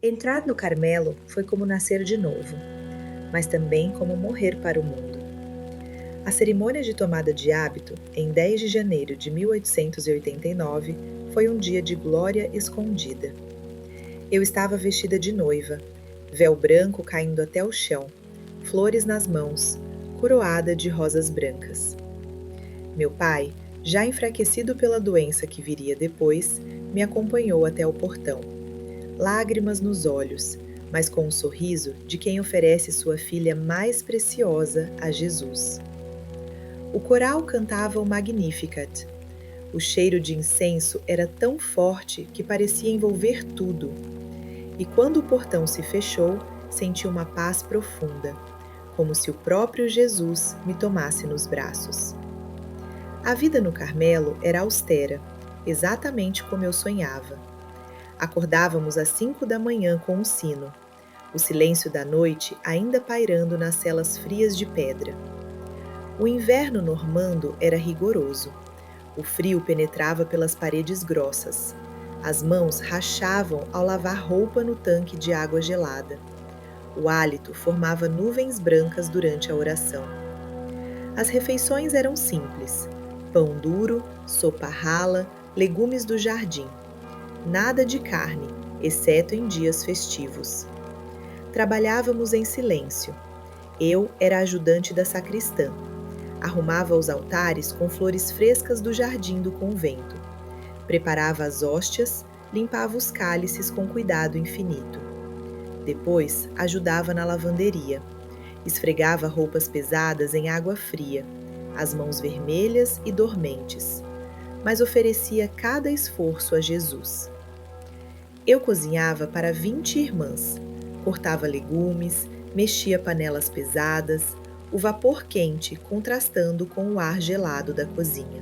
Entrar no Carmelo foi como nascer de novo, mas também como morrer para o mundo. A cerimônia de tomada de hábito, em 10 de janeiro de 1889, foi um dia de glória escondida. Eu estava vestida de noiva, véu branco caindo até o chão, flores nas mãos, coroada de rosas brancas. Meu pai, já enfraquecido pela doença que viria depois, me acompanhou até o portão. Lágrimas nos olhos, mas com um sorriso de quem oferece sua filha mais preciosa a Jesus. O coral cantava o Magnificat. O cheiro de incenso era tão forte que parecia envolver tudo. E quando o portão se fechou, senti uma paz profunda, como se o próprio Jesus me tomasse nos braços. A vida no Carmelo era austera, exatamente como eu sonhava. Acordávamos às 5 da manhã com um sino, o silêncio da noite ainda pairando nas celas frias de pedra. O inverno normando era rigoroso. O frio penetrava pelas paredes grossas. As mãos rachavam ao lavar roupa no tanque de água gelada. O hálito formava nuvens brancas durante a oração. As refeições eram simples: pão duro, sopa rala, legumes do jardim. Nada de carne, exceto em dias festivos. Trabalhávamos em silêncio. Eu era ajudante da sacristã. Arrumava os altares com flores frescas do jardim do convento. Preparava as hóstias, limpava os cálices com cuidado infinito. Depois, ajudava na lavanderia. Esfregava roupas pesadas em água fria, as mãos vermelhas e dormentes, mas oferecia cada esforço a Jesus. Eu cozinhava para 20 irmãs, cortava legumes, mexia panelas pesadas, o vapor quente contrastando com o ar gelado da cozinha.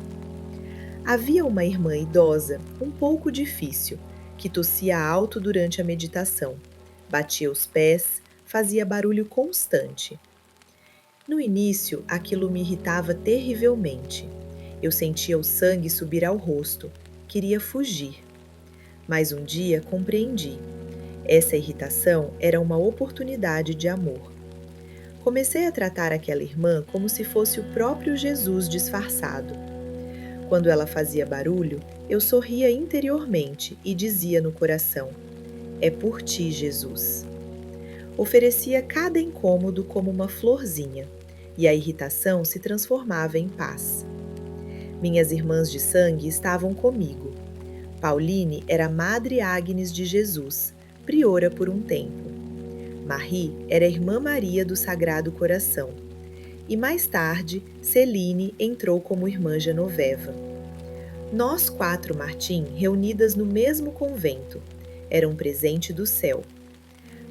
Havia uma irmã idosa, um pouco difícil, que tossia alto durante a meditação, batia os pés, fazia barulho constante. No início, aquilo me irritava terrivelmente. Eu sentia o sangue subir ao rosto, queria fugir. Mas um dia compreendi. Essa irritação era uma oportunidade de amor. Comecei a tratar aquela irmã como se fosse o próprio Jesus disfarçado. Quando ela fazia barulho, eu sorria interiormente e dizia no coração: "É por ti, Jesus." Oferecia cada incômodo como uma florzinha, e a irritação se transformava em paz. Minhas irmãs de sangue estavam comigo. Pauline era Madre Agnes de Jesus, priora por um tempo. Marie era Irmã Maria do Sagrado Coração. E mais tarde, Celine entrou como Irmã Genoveva. Nós 4, Martim, reunidas no mesmo convento, era um presente do céu.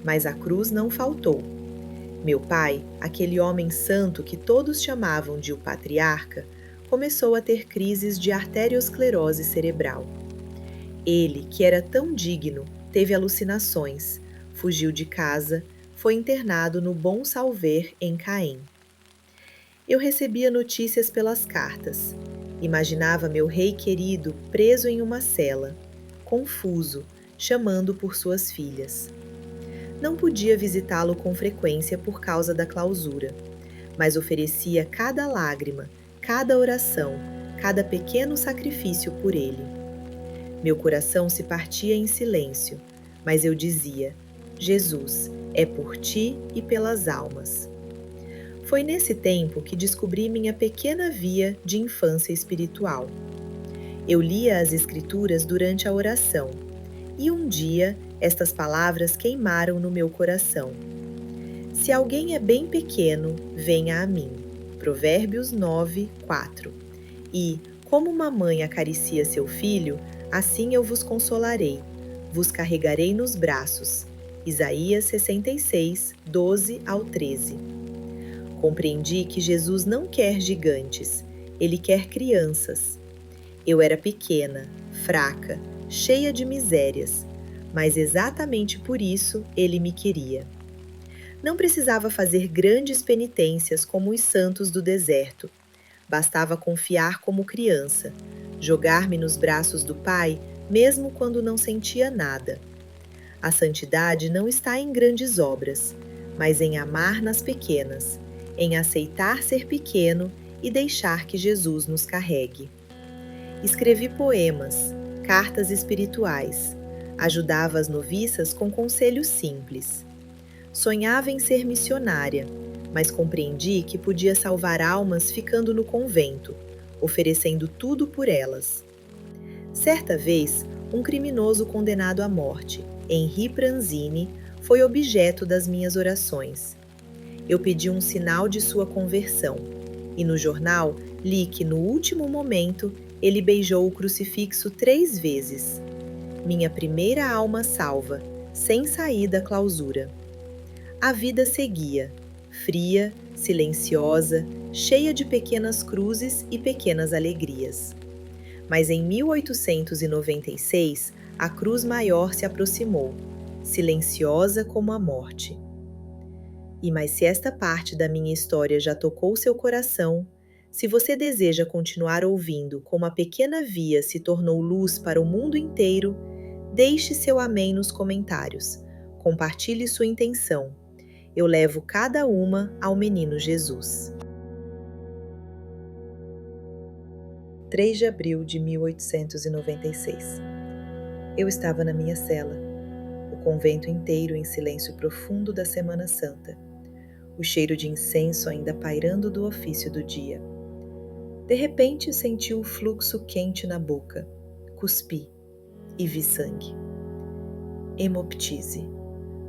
Mas a cruz não faltou. Meu pai, aquele homem santo que todos chamavam de o patriarca, começou a ter crises de arteriosclerose cerebral. Ele, que era tão digno, teve alucinações, fugiu de casa, foi internado no Bom Salver, em Caém. Eu recebia notícias pelas cartas. Imaginava meu rei querido preso em uma cela, confuso, chamando por suas filhas. Não podia visitá-lo com frequência por causa da clausura, mas oferecia cada lágrima, cada oração, cada pequeno sacrifício por ele. Meu coração se partia em silêncio, mas eu dizia: Jesus, é por ti e pelas almas. Foi nesse tempo que descobri minha pequena via de infância espiritual. Eu lia as Escrituras durante a oração, e um dia estas palavras queimaram no meu coração. Se alguém é bem pequeno, venha a mim. Provérbios 9, 4. E, como uma mãe acaricia seu filho, assim eu vos consolarei, vos carregarei nos braços. Isaías 66, 12 ao 13. Compreendi que Jesus não quer gigantes, ele quer crianças. Eu era pequena, fraca, cheia de misérias, mas exatamente por isso ele me queria. Não precisava fazer grandes penitências como os santos do deserto. Bastava confiar como criança, jogar-me nos braços do Pai, mesmo quando não sentia nada. A santidade não está em grandes obras, mas em amar nas pequenas, em aceitar ser pequeno e deixar que Jesus nos carregue. Escrevi poemas, cartas espirituais, ajudava as noviças com conselhos simples. Sonhava em ser missionária, mas compreendi que podia salvar almas ficando no convento, oferecendo tudo por elas. Certa vez, um criminoso condenado à morte, Henri Pranzini, foi objeto das minhas orações. Eu pedi um sinal de sua conversão, e no jornal li que no último momento ele beijou o crucifixo 3 vezes. Minha primeira alma salva, sem sair da clausura. A vida seguia, fria, silenciosa, cheia de pequenas cruzes e pequenas alegrias. Mas em 1896, a cruz maior se aproximou, silenciosa como a morte. Mas se esta parte da minha história já tocou seu coração, se você deseja continuar ouvindo como a pequena via se tornou luz para o mundo inteiro, deixe seu amém nos comentários. Compartilhe sua intenção. Eu levo cada uma ao menino Jesus. 3 de abril de 1896. Eu estava na minha cela, o convento inteiro em silêncio profundo da Semana Santa, o cheiro de incenso ainda pairando do ofício do dia. De repente senti o fluxo quente na boca, cuspi e vi sangue. Hemoptise,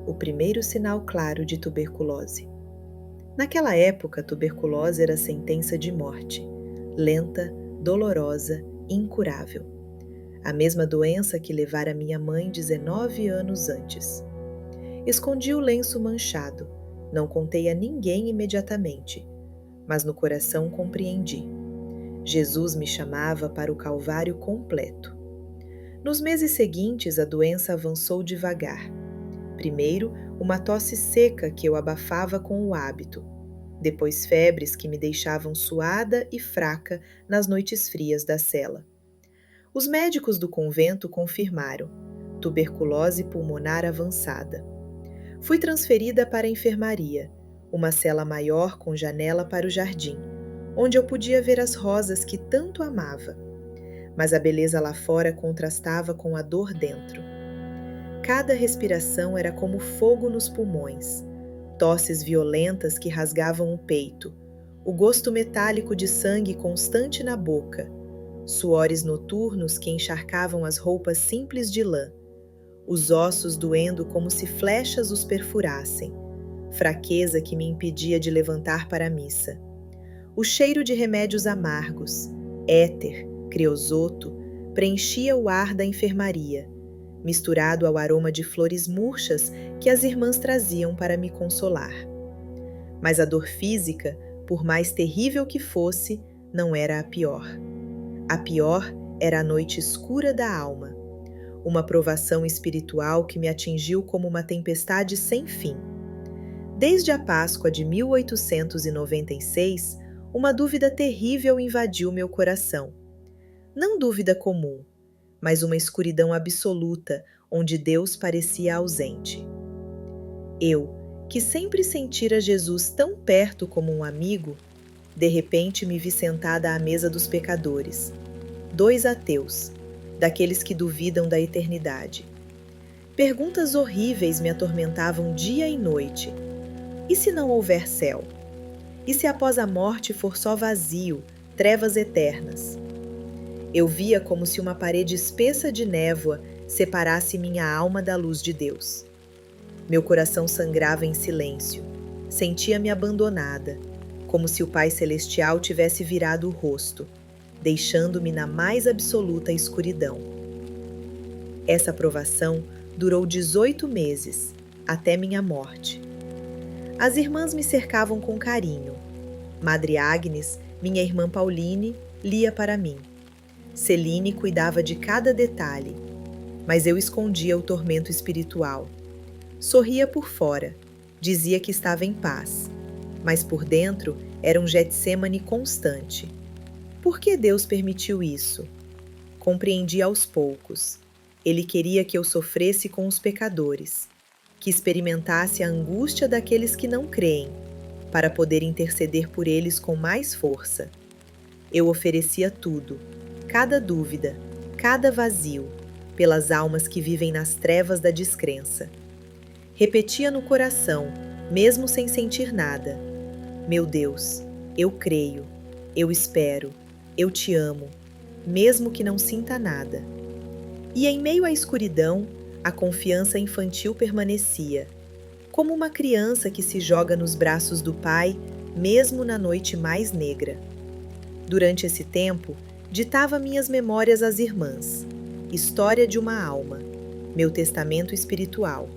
o primeiro sinal claro de tuberculose. Naquela época, a tuberculose era sentença de morte, lenta, dolorosa, incurável. A mesma doença que levara minha mãe 19 anos antes. Escondi o lenço manchado, não contei a ninguém imediatamente, mas no coração compreendi. Jesus me chamava para o Calvário completo. Nos meses seguintes, a doença avançou devagar. Primeiro, uma tosse seca que eu abafava com o hábito. Depois, febres que me deixavam suada e fraca nas noites frias da cela. Os médicos do convento confirmaram: tuberculose pulmonar avançada. Fui transferida para a enfermaria, uma cela maior com janela para o jardim, onde eu podia ver as rosas que tanto amava. Mas a beleza lá fora contrastava com a dor dentro. Cada respiração era como fogo nos pulmões, tosses violentas que rasgavam o peito, o gosto metálico de sangue constante na boca, suores noturnos que encharcavam as roupas simples de lã, os ossos doendo como se flechas os perfurassem, fraqueza que me impedia de levantar para a missa. O cheiro de remédios amargos, éter, creosoto, preenchia o ar da enfermaria, misturado ao aroma de flores murchas que as irmãs traziam para me consolar. Mas a dor física, por mais terrível que fosse, não era a pior. A pior era a noite escura da alma, uma provação espiritual que me atingiu como uma tempestade sem fim. Desde a Páscoa de 1896, uma dúvida terrível invadiu meu coração. Não dúvida comum, mas uma escuridão absoluta onde Deus parecia ausente. Eu, que sempre sentira Jesus tão perto como um amigo, de repente me vi sentada à mesa dos pecadores, 2 ateus, daqueles que duvidam da eternidade. Perguntas horríveis me atormentavam dia e noite. E se não houver céu? E se após a morte for só vazio, trevas eternas? Eu via como se uma parede espessa de névoa separasse minha alma da luz de Deus. Meu coração sangrava em silêncio. Sentia-me abandonada, como se o Pai Celestial tivesse virado o rosto, deixando-me na mais absoluta escuridão. Essa provação durou 18 meses, até minha morte. As irmãs me cercavam com carinho. Madre Agnes, minha irmã Pauline, lia para mim. Celine cuidava de cada detalhe, mas eu escondia o tormento espiritual. Sorria por fora, dizia que estava em paz, mas por dentro era um Getsêmane constante. Por que Deus permitiu isso? Compreendi aos poucos. Ele queria que eu sofresse com os pecadores, que experimentasse a angústia daqueles que não creem, para poder interceder por eles com mais força. Eu oferecia tudo, cada dúvida, cada vazio, pelas almas que vivem nas trevas da descrença. Repetia no coração, mesmo sem sentir nada: Meu Deus, eu creio, eu espero, eu te amo, mesmo que não sinta nada. E em meio à escuridão, a confiança infantil permanecia, como uma criança que se joga nos braços do pai, mesmo na noite mais negra. Durante esse tempo, ditava minhas memórias às irmãs, história de uma alma, meu testamento espiritual.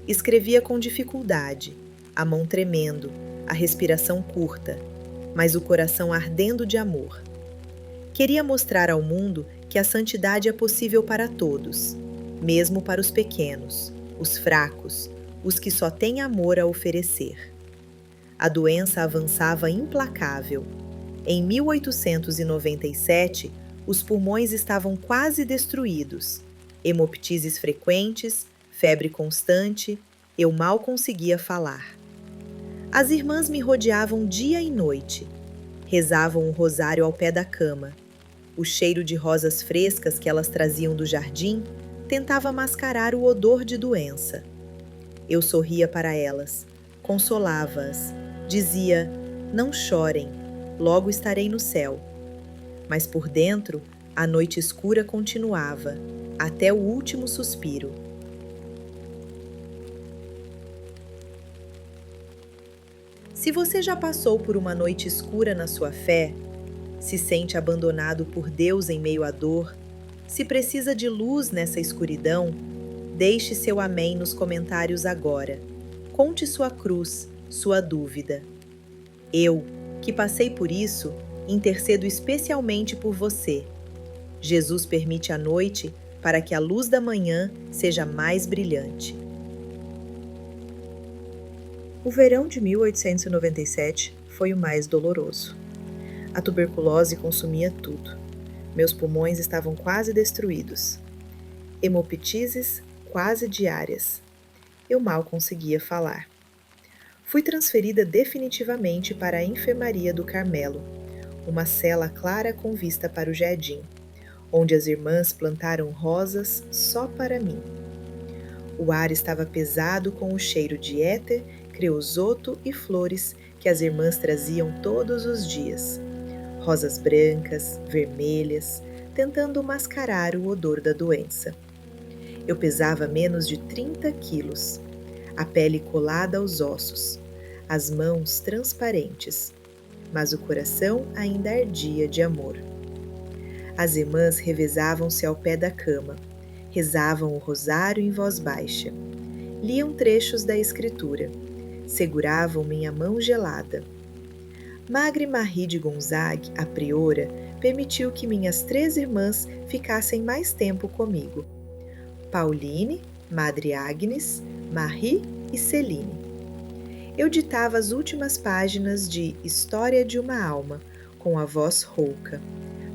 Escrevia com dificuldade, a mão tremendo, a respiração curta, mas o coração ardendo de amor. Queria mostrar ao mundo que a santidade é possível para todos, mesmo para os pequenos, os fracos, os que só têm amor a oferecer. A doença avançava implacável. Em 1897, os pulmões estavam quase destruídos, hemoptises frequentes, febre constante, eu mal conseguia falar. As irmãs me rodeavam dia e noite, rezavam o rosário ao pé da cama. O cheiro de rosas frescas que elas traziam do jardim tentava mascarar o odor de doença. Eu sorria para elas, consolava-as, dizia: não chorem, logo estarei no céu. Mas por dentro, a noite escura continuava, até o último suspiro. Se você já passou por uma noite escura na sua fé, se sente abandonado por Deus em meio à dor, se precisa de luz nessa escuridão, deixe seu amém nos comentários agora. Conte sua cruz, sua dúvida. Eu, que passei por isso, intercedo especialmente por você. Jesus permite a noite para que a luz da manhã seja mais brilhante. O verão de 1897 foi o mais doloroso. A tuberculose consumia tudo. Meus pulmões estavam quase destruídos. Hemoptises quase diárias. Eu mal conseguia falar. Fui transferida definitivamente para a enfermaria do Carmelo, uma cela clara com vista para o jardim, onde as irmãs plantaram rosas só para mim. O ar estava pesado com o cheiro de éter, creosoto e flores que as irmãs traziam todos os dias. Rosas brancas, vermelhas, tentando mascarar o odor da doença. Eu pesava menos de 30 quilos, a pele colada aos ossos, as mãos transparentes, mas o coração ainda ardia de amor. As irmãs revezavam-se ao pé da cama, rezavam o rosário em voz baixa, liam trechos da Escritura, seguravam minha mão gelada. Magre Marie de Gonzague, a priora, permitiu que minhas 3 irmãs ficassem mais tempo comigo. Pauline, Madre Agnes, Marie e Celine. Eu ditava as últimas páginas de História de uma Alma, com a voz rouca,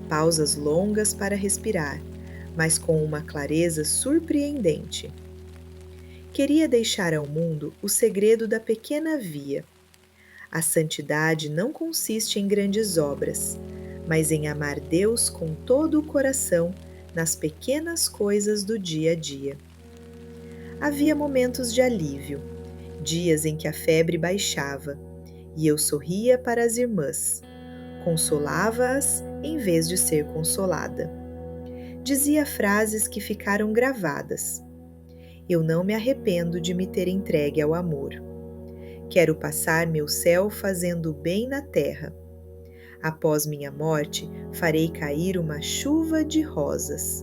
pausas longas para respirar, mas com uma clareza surpreendente. Queria deixar ao mundo o segredo da pequena via. A santidade não consiste em grandes obras, mas em amar Deus com todo o coração nas pequenas coisas do dia a dia. Havia momentos de alívio, dias em que a febre baixava, e eu sorria para as irmãs, consolava-as em vez de ser consolada. Dizia frases que ficaram gravadas. Eu não me arrependo de me ter entregue ao amor. Quero passar meu céu fazendo bem na terra. Após minha morte, farei cair uma chuva de rosas.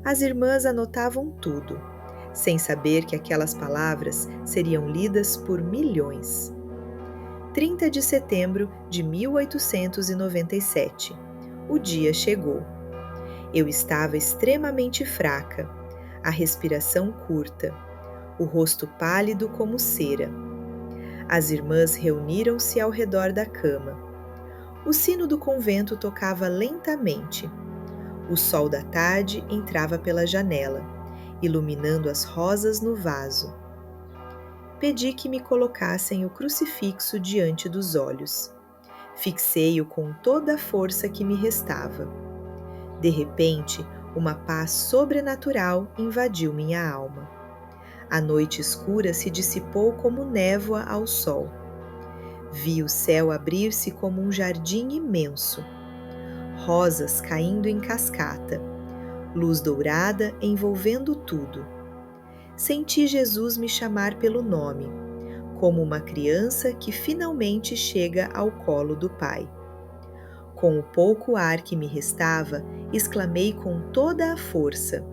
As irmãs anotavam tudo, sem saber que aquelas palavras seriam lidas por milhões. 30 de setembro de 1897. O dia chegou. Eu estava extremamente fraca, a respiração curta, o rosto pálido como cera. As irmãs reuniram-se ao redor da cama. O sino do convento tocava lentamente. O sol da tarde entrava pela janela, iluminando as rosas no vaso. Pedi que me colocassem o crucifixo diante dos olhos. Fixei-o com toda a força que me restava. De repente, uma paz sobrenatural invadiu minha alma. A noite escura se dissipou como névoa ao sol. Vi o céu abrir-se como um jardim imenso. Rosas caindo em cascata, luz dourada envolvendo tudo. Senti Jesus me chamar pelo nome, como uma criança que finalmente chega ao colo do Pai. Com o pouco ar que me restava, exclamei com toda a força: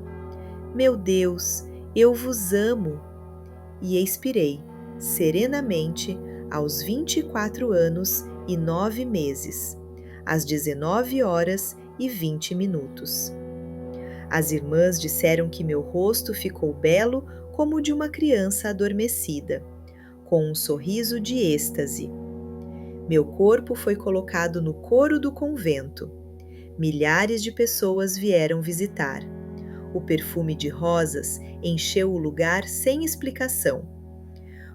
Meu Deus, eu vos amo! E expirei, serenamente, aos 24 anos e 9 meses, às 19 horas e 20 minutos. As irmãs disseram que meu rosto ficou belo como o de uma criança adormecida, com um sorriso de êxtase. Meu corpo foi colocado no coro do convento. Milhares de pessoas vieram visitar. O perfume de rosas encheu o lugar sem explicação.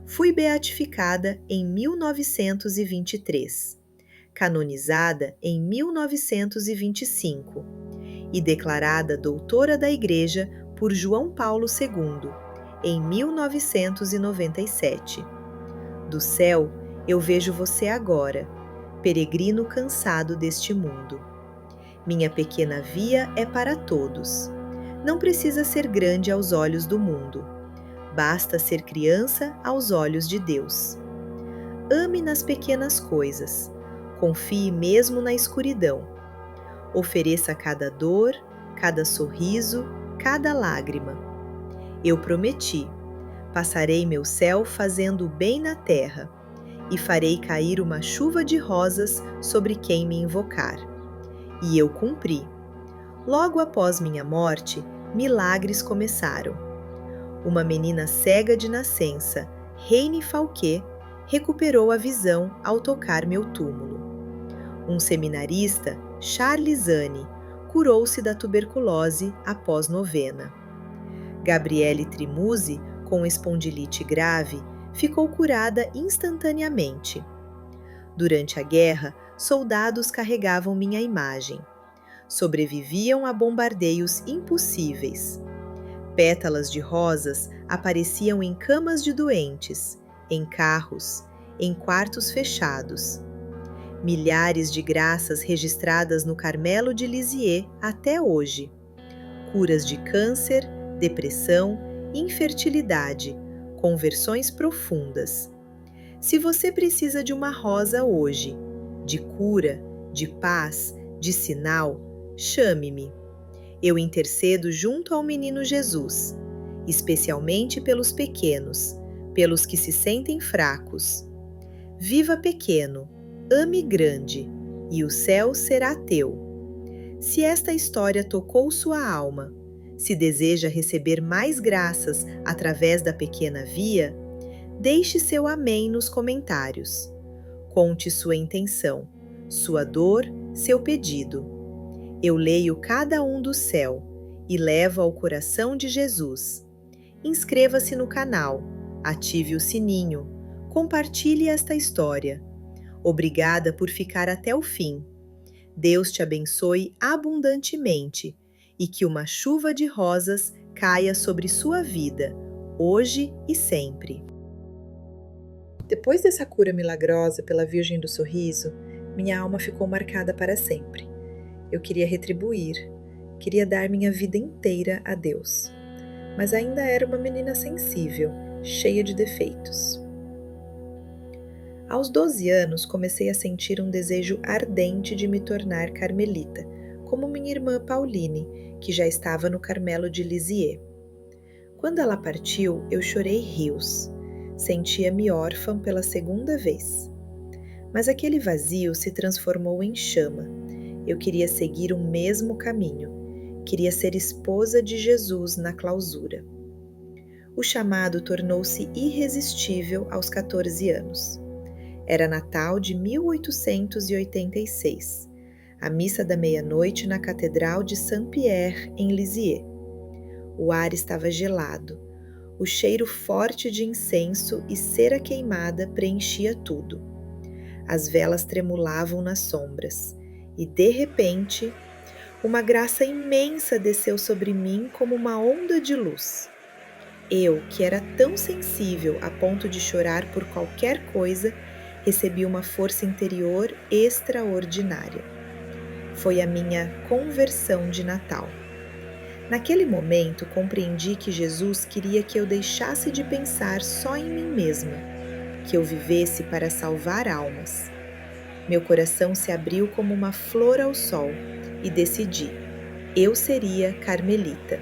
Fui beatificada em 1923, canonizada em 1925 e declarada doutora da Igreja por João Paulo II em 1997. Do céu, eu vejo você agora, peregrino cansado deste mundo. Minha pequena via é para todos. Não precisa ser grande aos olhos do mundo. Basta ser criança aos olhos de Deus. Ame nas pequenas coisas. Confie mesmo na escuridão. Ofereça cada dor, cada sorriso, cada lágrima. Eu prometi. Passarei meu céu fazendo o bem na terra e farei cair uma chuva de rosas sobre quem me invocar. E eu cumpri. Logo após minha morte, milagres começaram. Uma menina cega de nascença, Reine Falquet, recuperou a visão ao tocar meu túmulo. Um seminarista, Charles Zani, curou-se da tuberculose após novena. Gabriele Trimusi, com espondilite grave, ficou curada instantaneamente. Durante a guerra, soldados carregavam minha imagem. Sobreviviam a bombardeios impossíveis. Pétalas de rosas apareciam em camas de doentes, em carros, em quartos fechados. Milhares de graças registradas no Carmelo de Lisieux até hoje. Curas de câncer, depressão, infertilidade, conversões profundas. Se você precisa de uma rosa hoje, de cura, de paz, de sinal, chame-me. Eu intercedo junto ao menino Jesus, especialmente pelos pequenos, pelos que se sentem fracos. Viva pequeno, ame grande, e o céu será teu. Se esta história tocou sua alma, se deseja receber mais graças através da pequena via, deixe seu amém nos comentários. Conte sua intenção, sua dor, seu pedido. Eu leio cada um do céu e levo ao coração de Jesus. Inscreva-se no canal, ative o sininho, compartilhe esta história. Obrigada por ficar até o fim. Deus te abençoe abundantemente e que uma chuva de rosas caia sobre sua vida, hoje e sempre. Depois dessa cura milagrosa pela Virgem do Sorriso, minha alma ficou marcada para sempre. Eu queria retribuir, queria dar minha vida inteira a Deus. Mas ainda era uma menina sensível, cheia de defeitos. Aos 12 anos, comecei a sentir um desejo ardente de me tornar carmelita, como minha irmã Pauline, que já estava no Carmelo de Lisieux. Quando ela partiu, eu chorei rios. Sentia-me órfã pela segunda vez. Mas aquele vazio se transformou em chama. Eu queria seguir o mesmo caminho. Queria ser esposa de Jesus na clausura. O chamado tornou-se irresistível aos 14 anos. Era Natal de 1886. a missa da meia-noite na Catedral de Saint-Pierre, em Lisieux. O ar estava gelado. O cheiro forte de incenso e cera queimada preenchia tudo. As velas tremulavam nas sombras, e de repente, uma graça imensa desceu sobre mim como uma onda de luz. Eu, que era tão sensível a ponto de chorar por qualquer coisa, recebi uma força interior extraordinária. Foi a minha conversão de Natal. Naquele momento, compreendi que Jesus queria que eu deixasse de pensar só em mim mesma, que eu vivesse para salvar almas. Meu coração se abriu como uma flor ao sol e decidi: eu seria carmelita.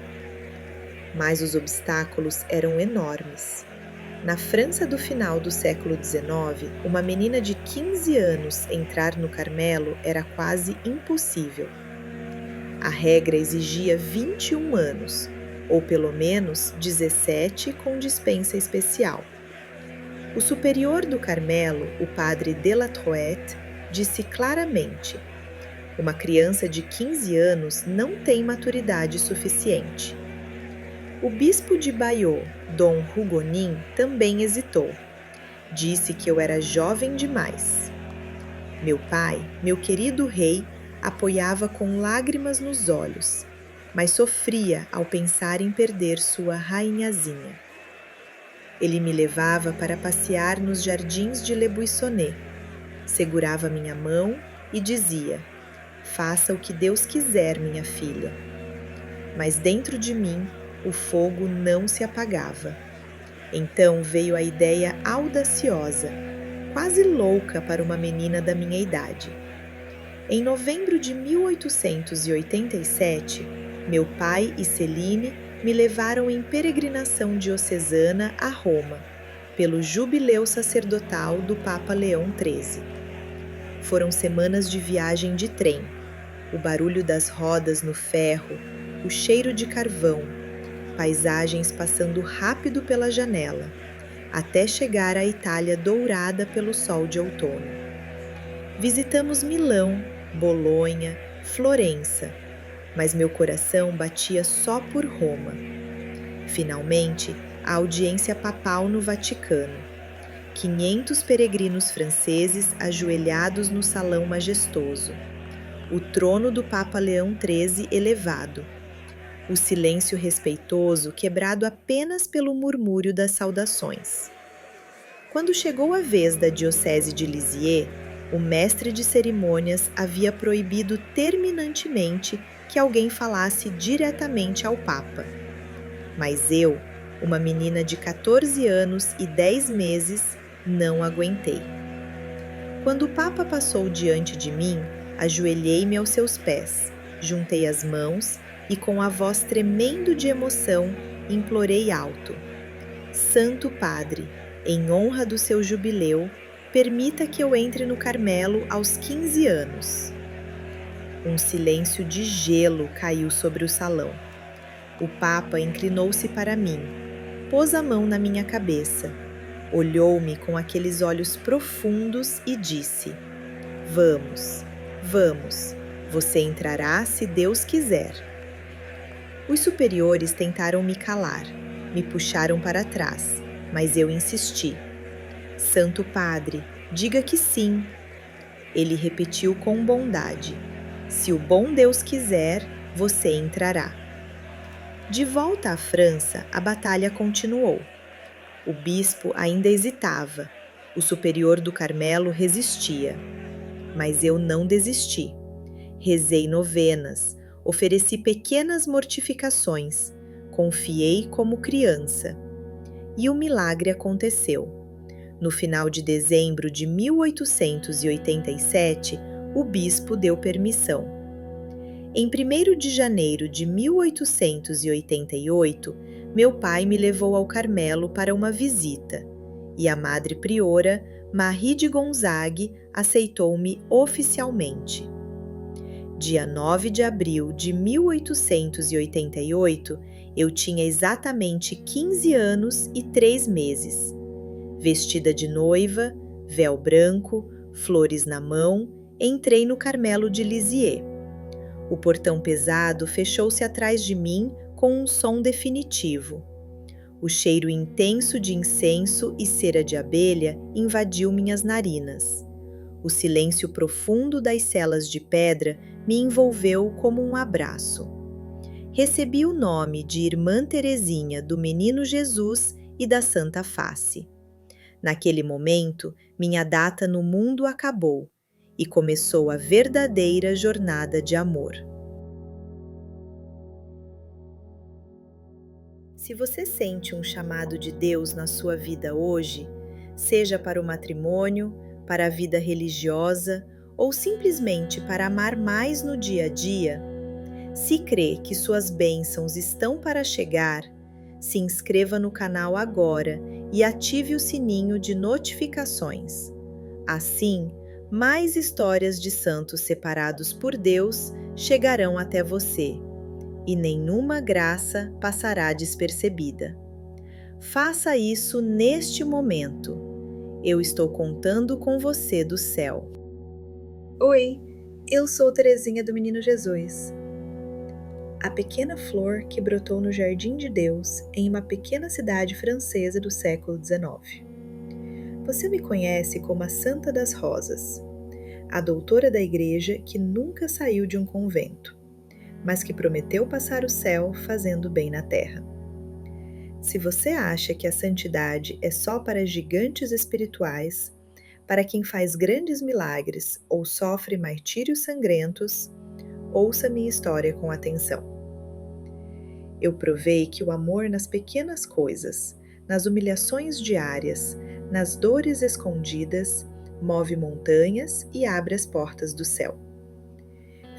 Mas os obstáculos eram enormes. Na França do final do século XIX, uma menina de 15 anos entrar no Carmelo era quase impossível. A regra exigia 21 anos, ou pelo menos 17 com dispensa especial. O superior do Carmelo, o padre Delatrouet, disse claramente: uma criança de 15 anos não tem maturidade suficiente. O bispo de Bayeux, Dom Hugonin, também hesitou. Disse que eu era jovem demais. Meu pai, meu querido rei, apoiava com lágrimas nos olhos, mas sofria ao pensar em perder sua rainhazinha. Ele me levava para passear nos jardins de Le Buissonnet, segurava minha mão e dizia: faça o que Deus quiser, minha filha. Mas dentro de mim, o fogo não se apagava. Então veio a ideia audaciosa, quase louca para uma menina da minha idade. Em novembro de 1887, meu pai e Celine me levaram em peregrinação diocesana a Roma, pelo jubileu sacerdotal do Papa Leão XIII. Foram semanas de viagem de trem, o barulho das rodas no ferro, o cheiro de carvão, paisagens passando rápido pela janela, até chegar à Itália dourada pelo sol de outono. Visitamos Milão, Bolonha, Florença, mas meu coração batia só por Roma. Finalmente, a audiência papal no Vaticano. 500 peregrinos franceses ajoelhados no salão majestoso. O trono do Papa Leão XIII elevado. O silêncio respeitoso quebrado apenas pelo murmúrio das saudações. Quando chegou a vez da diocese de Lisieux, o mestre de cerimônias havia proibido terminantemente que alguém falasse diretamente ao Papa. Mas eu, uma menina de 14 anos e 10 meses, não aguentei. Quando o Papa passou diante de mim, ajoelhei-me aos seus pés, juntei as mãos e, com a voz tremendo de emoção, implorei alto: Santo Padre, em honra do seu jubileu, permita que eu entre no Carmelo aos 15 anos. Um silêncio de gelo caiu sobre o salão. O Papa inclinou-se para mim, pôs a mão na minha cabeça, olhou-me com aqueles olhos profundos e disse: Vamos, vamos, você entrará se Deus quiser. Os superiores tentaram me calar, me puxaram para trás, mas eu insisti. Santo Padre, diga que sim. Ele repetiu com bondade: se o bom Deus quiser, você entrará. De volta à França, a batalha continuou. O bispo ainda hesitava, o superior do Carmelo resistia. Mas eu não desisti. Rezei novenas, ofereci pequenas mortificações, confiei como criança. E o milagre aconteceu. No final de dezembro de 1887, o bispo deu permissão. Em 1º de janeiro de 1888, meu pai me levou ao Carmelo para uma visita, e a madre priora, Marie de Gonzague, aceitou-me oficialmente. Dia 9 de abril de 1888, eu tinha exatamente 15 anos e 3 meses. Vestida de noiva, véu branco, flores na mão entrei no Carmelo de Lisieux. O portão pesado fechou-se atrás de mim com um som definitivo. O cheiro intenso de incenso e cera de abelha invadiu minhas narinas. O silêncio profundo das celas de pedra me envolveu como um abraço. Recebi o nome de Irmã Teresinha do Menino Jesus e da Santa Face. Naquele momento, minha data no mundo acabou e começou a verdadeira jornada de amor. Se você sente um chamado de Deus na sua vida hoje, seja para o matrimônio, para a vida religiosa ou simplesmente para amar mais no dia a dia, se crê que suas bênçãos estão para chegar, se inscreva no canal agora e ative o sininho de notificações. Assim, mais histórias de santos separados por Deus chegarão até você, e nenhuma graça passará despercebida. Faça isso neste momento. Eu estou contando com você do céu. Oi, eu sou Teresinha do Menino Jesus. A pequena flor que brotou no Jardim de Deus em uma pequena cidade francesa do século XIX. Você me conhece como a Santa das Rosas, a doutora da igreja que nunca saiu de um convento, mas que prometeu passar o céu fazendo bem na terra. Se você acha que a santidade é só para gigantes espirituais, para quem faz grandes milagres ou sofre martírios sangrentos, ouça minha história com atenção. Eu provei que o amor nas pequenas coisas, nas humilhações diárias, nas dores escondidas, move montanhas e abre as portas do céu.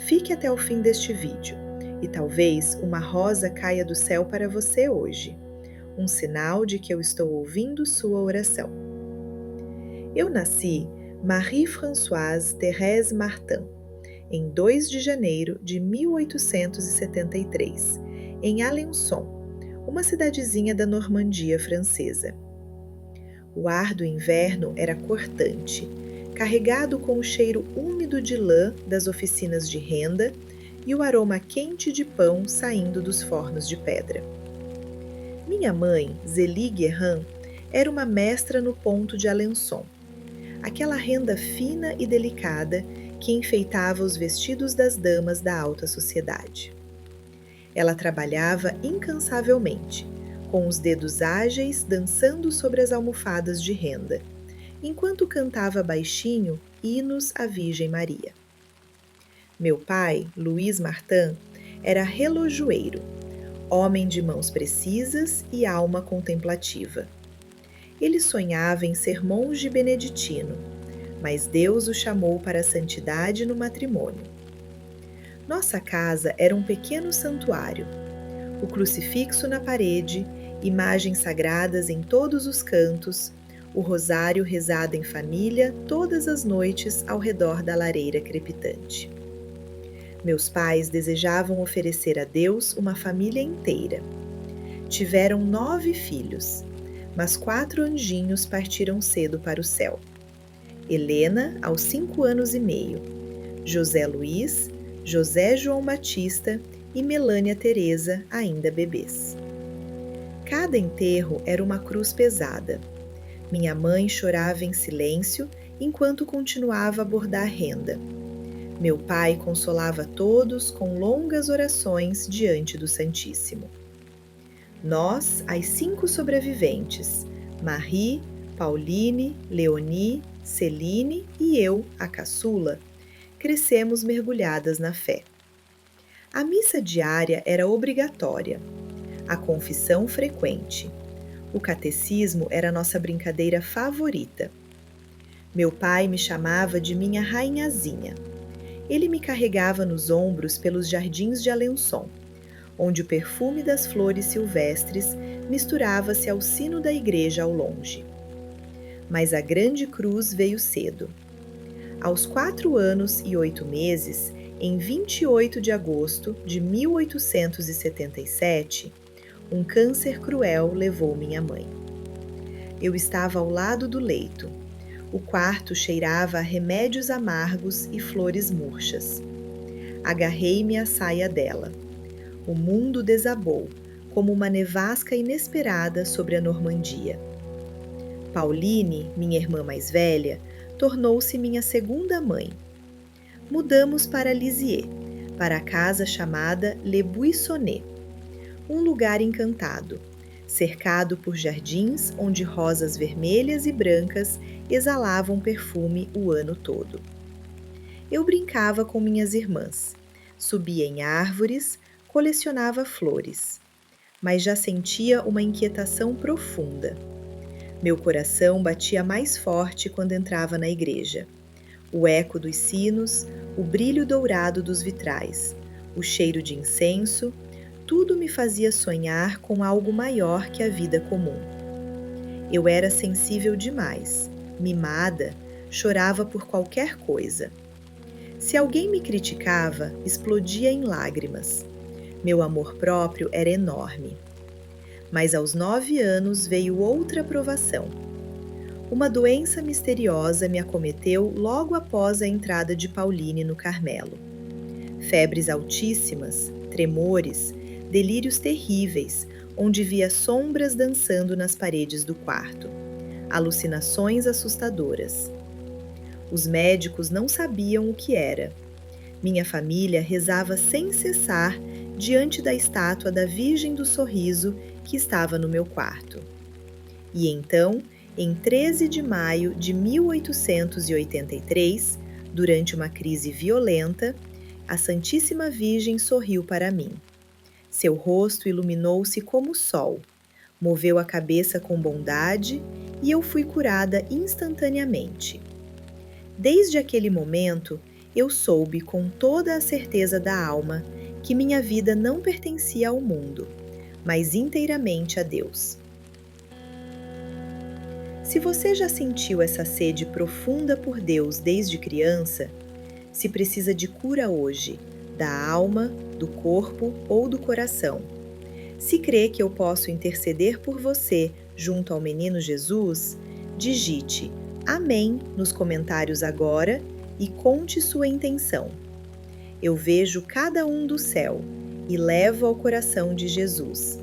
Fique até o fim deste vídeo e talvez uma rosa caia do céu para você hoje, um sinal de que eu estou ouvindo sua oração. Eu nasci Marie-Françoise Thérèse Martin, em 2 de janeiro de 1873, em Alençon, uma cidadezinha da Normandia francesa. O ar do inverno era cortante, carregado com o cheiro úmido de lã das oficinas de renda e o aroma quente de pão saindo dos fornos de pedra. Minha mãe, Zélie Guerrin, era uma mestra no ponto de Alençon, aquela renda fina e delicada que enfeitava os vestidos das damas da alta sociedade. Ela trabalhava incansavelmente, com os dedos ágeis dançando sobre as almofadas de renda, enquanto cantava baixinho hinos à Virgem Maria. Meu pai, Louis Martin, era relojoeiro, homem de mãos precisas e alma contemplativa. Ele sonhava em ser monge beneditino, mas Deus o chamou para a santidade no matrimônio. Nossa casa era um pequeno santuário. O crucifixo na parede, imagens sagradas em todos os cantos, o rosário rezado em família todas as noites ao redor da lareira crepitante. Meus pais desejavam oferecer a Deus uma família inteira. Tiveram 9 filhos, mas 4 anjinhos partiram cedo para o céu. Helena, aos 5 anos e meio, José Luiz, José João Batista e Melânia Teresa, ainda bebês. Cada enterro era uma cruz pesada. Minha mãe chorava em silêncio enquanto continuava a bordar renda. Meu pai consolava todos com longas orações diante do Santíssimo. Nós, as 5 sobreviventes, Marie, Pauline, Leonie, Celine e eu, a caçula, crescemos mergulhadas na fé. A missa diária era obrigatória, a confissão frequente. O catecismo era nossa brincadeira favorita. Meu pai me chamava de minha rainhazinha. Ele me carregava nos ombros pelos jardins de Alençon, onde o perfume das flores silvestres misturava-se ao sino da igreja ao longe. Mas a grande cruz veio cedo. Aos 4 anos e 8 meses, em 28 de agosto de 1877, um câncer cruel levou minha mãe. Eu estava ao lado do leito. O quarto cheirava a remédios amargos e flores murchas. Agarrei-me à saia dela. O mundo desabou, como uma nevasca inesperada sobre a Normandia. Pauline, minha irmã mais velha, tornou-se minha segunda mãe. Mudamos para Lisieux, para a casa chamada Le Buissonnet, um lugar encantado, cercado por jardins onde rosas vermelhas e brancas exalavam perfume o ano todo. Eu brincava com minhas irmãs, subia em árvores, colecionava flores, mas já sentia uma inquietação profunda. Meu coração batia mais forte quando entrava na igreja. O eco dos sinos, o brilho dourado dos vitrais, o cheiro de incenso, tudo me fazia sonhar com algo maior que a vida comum. Eu era sensível demais, mimada, chorava por qualquer coisa. Se alguém me criticava, explodia em lágrimas. Meu amor próprio era enorme. Mas aos 9 anos veio outra provação. Uma doença misteriosa me acometeu logo após a entrada de Pauline no Carmelo. Febres altíssimas, tremores, delírios terríveis, onde via sombras dançando nas paredes do quarto. Alucinações assustadoras. Os médicos não sabiam o que era. Minha família rezava sem cessar diante da estátua da Virgem do Sorriso que estava no meu quarto. E então, em 13 de maio de 1883, durante uma crise violenta, a Santíssima Virgem sorriu para mim. Seu rosto iluminou-se como o sol, moveu a cabeça com bondade e eu fui curada instantaneamente. Desde aquele momento, eu soube com toda a certeza da alma que minha vida não pertencia ao mundo, mas inteiramente a Deus. Se você já sentiu essa sede profunda por Deus desde criança, se precisa de cura hoje, da alma, do corpo ou do coração, se crê que eu posso interceder por você junto ao menino Jesus, digite Amém nos comentários agora e conte sua intenção. Eu vejo cada um do céu e levo ao coração de Jesus.